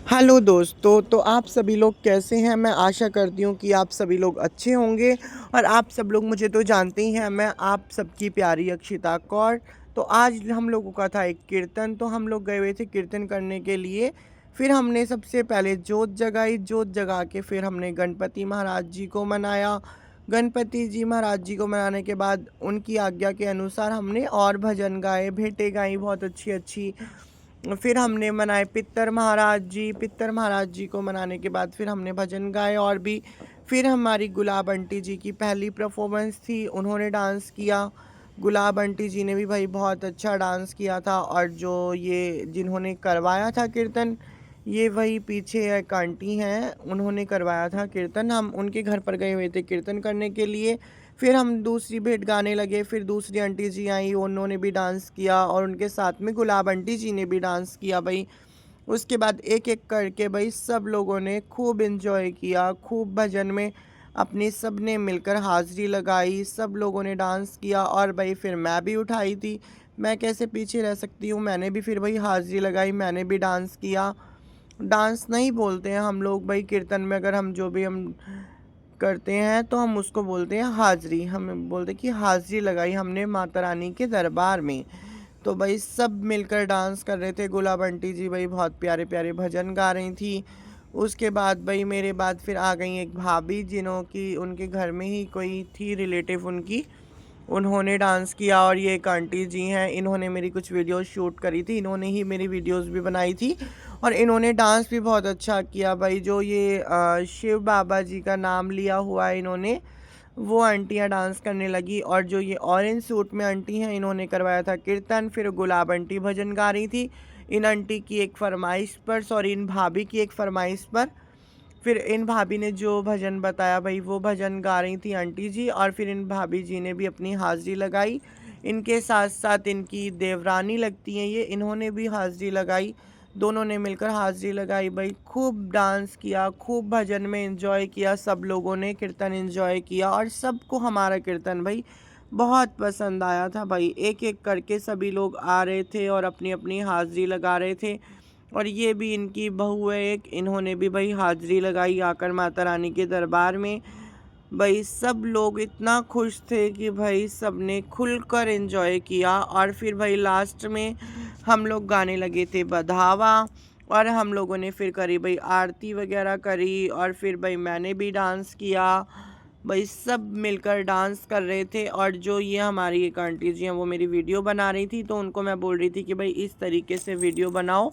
Hello दोस्तों, तो आप सभी लोग कैसे हैं? मैं आशा करती हूँ कि आप सभी लोग अच्छे होंगे और आप सब लोग मुझे तो जानते ही हैं, मैं आप सबकी प्यारी अक्षिता कौर। तो आज हम लोगों का था एक कीर्तन, तो हम लोग गए हुए थे कीर्तन करने के लिए। फिर हमने सबसे पहले जोत जगाई, जोत जगा के फिर हमने गणपति महाराज जी को मनाया। गणपति जी महाराज जी को मनाने के बाद उनकी आज्ञा के अनुसार हमने और भजन गाए, भेंटें गाई बहुत अच्छी अच्छी। फिर हमने मनाए पित्तर महाराज जी को मनाने के बाद फिर हमने भजन गाए और भी। फिर हमारी गुलाब आंटी जी की पहली परफॉर्मेंस थी, उन्होंने डांस किया। गुलाब आंटी जी ने भी भाई बहुत अच्छा डांस किया था। और जो ये जिन्होंने करवाया था कीर्तन, ये वही पीछे एक आंटी हैं, उन्होंने करवाया था कीर्तन। हम उनके घर पर गए हुए थे कीर्तन करने के लिए। फिर हम दूसरी भेंट गाने लगे, फिर दूसरी आंटी जी आई, उन्होंने भी डांस किया और उनके साथ में गुलाब आंटी जी ने भी डांस किया भाई। उसके बाद एक एक करके भाई सब लोगों ने खूब एंजॉय किया, खूब भजन में अपनी सब ने मिलकर हाज़िरी लगाई, सब लोगों ने डांस किया। और भाई फिर मैं भी उठाई थी, मैं कैसे पीछे रह सकती हूँ, मैंने भी फिर भाई हाज़िरी लगाई, मैंने भी डांस किया। डांस नहीं बोलते हैं हम लोग भाई कीर्तन में, अगर हम जो भी हम करते हैं तो हम उसको बोलते हैं हाज़िरी। हम बोलते कि हाज़िरी लगाई हमने माता रानी के दरबार में। तो भाई सब मिलकर डांस कर रहे थे। गुलाब आंटी जी भाई बहुत प्यारे प्यारे भजन गा रही थी। उसके बाद भाई मेरे बाद फिर आ गई एक भाभी, जिन्हों की उनके घर में ही कोई थी रिलेटिव उनकी, उन्होंने डांस किया। और ये एक आंटी जी हैं, इन्होंने मेरी कुछ वीडियोस शूट करी थी, इन्होंने ही मेरी वीडियोस भी बनाई थी और इन्होंने डांस भी बहुत अच्छा किया भाई। जो ये शिव बाबा जी का नाम लिया हुआ है इन्होंने, वो आंटियाँ डांस करने लगी। और जो ये ऑरेंज सूट में आंटी हैं, इन्होंने करवाया था कीर्तन। फिर गुलाब आंटी भजन गा रही थी इन आंटी की एक फरमाइश पर, सॉरी इन भाभी की एक फरमाइश पर। फिर इन भाभी ने जो भजन बताया भाई वो भजन गा रही थी आंटी जी। और फिर इन भाभी जी ने भी अपनी हाज़िरी लगाई। इनके साथ साथ इनकी देवरानी लगती हैं ये, इन्होंने भी हाज़िरी लगाई। दोनों ने मिलकर हाज़िरी लगाई भाई, खूब डांस किया, खूब भजन में एंजॉय किया, सब लोगों ने कीर्तन एंजॉय किया। और सबको हमारा कीर्तन भाई बहुत पसंद आया था भाई। एक एक करके सभी लोग आ रहे थे और अपनी अपनी हाज़िरी लगा रहे थे। और ये भी इनकी बहू है एक, इन्होंने भी भाई हाज़िरी लगाई आकर माता रानी के दरबार में। भाई सब लोग इतना खुश थे कि भाई सब ने खुलकर एंजॉय किया। और फिर भाई लास्ट में हम लोग गाने लगे थे बधावा, और हम लोगों ने फिर करी भाई आरती वगैरह करी। और फिर भाई मैंने भी डांस किया भाई, सब मिलकर डांस कर रहे थे। और जो ये हमारी एक आंटी जी हैं, वो मेरी वीडियो बना रही थी, तो उनको मैं बोल रही थी कि भाई इस तरीके से वीडियो बनाओ।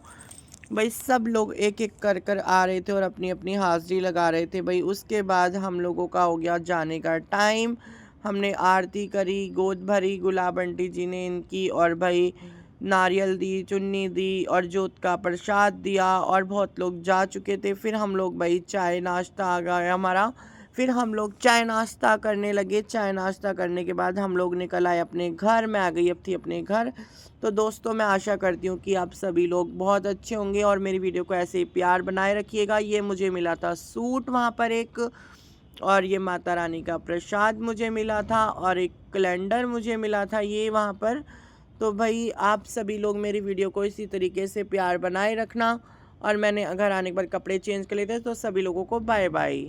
भाई सब लोग एक एक कर कर आ रहे थे और अपनी अपनी हाज़िरी लगा रहे थे भाई। उसके बाद हम लोगों का हो गया जाने का टाइम। हमने आरती करी, गोद भरी गुलाब आंटी जी ने इनकी, और भाई नारियल दी, चुन्नी दी और जोत का प्रसाद दिया। और बहुत लोग जा चुके थे। फिर हम लोग भाई चाय नाश्ता आ गया हमारा, फिर हम लोग चाय नाश्ता करने लगे। चाय नाश्ता करने के बाद हम लोग निकल आए अपने घर, मैं आ गई अब थी अपने घर। तो दोस्तों मैं आशा करती हूँ कि आप सभी लोग बहुत अच्छे होंगे और मेरी वीडियो को ऐसे ही प्यार बनाए रखिएगा। ये मुझे मिला था सूट वहाँ पर एक, और ये माता रानी का प्रसाद मुझे मिला था, और एक कैलेंडर मुझे मिला था ये वहाँ पर। तो भाई आप सभी लोग मेरी वीडियो को इसी तरीके से प्यार बनाए रखना। और मैंने घर आने के बाद कपड़े चेंज कर लिए थे। तो सभी लोगों को बाय बाय।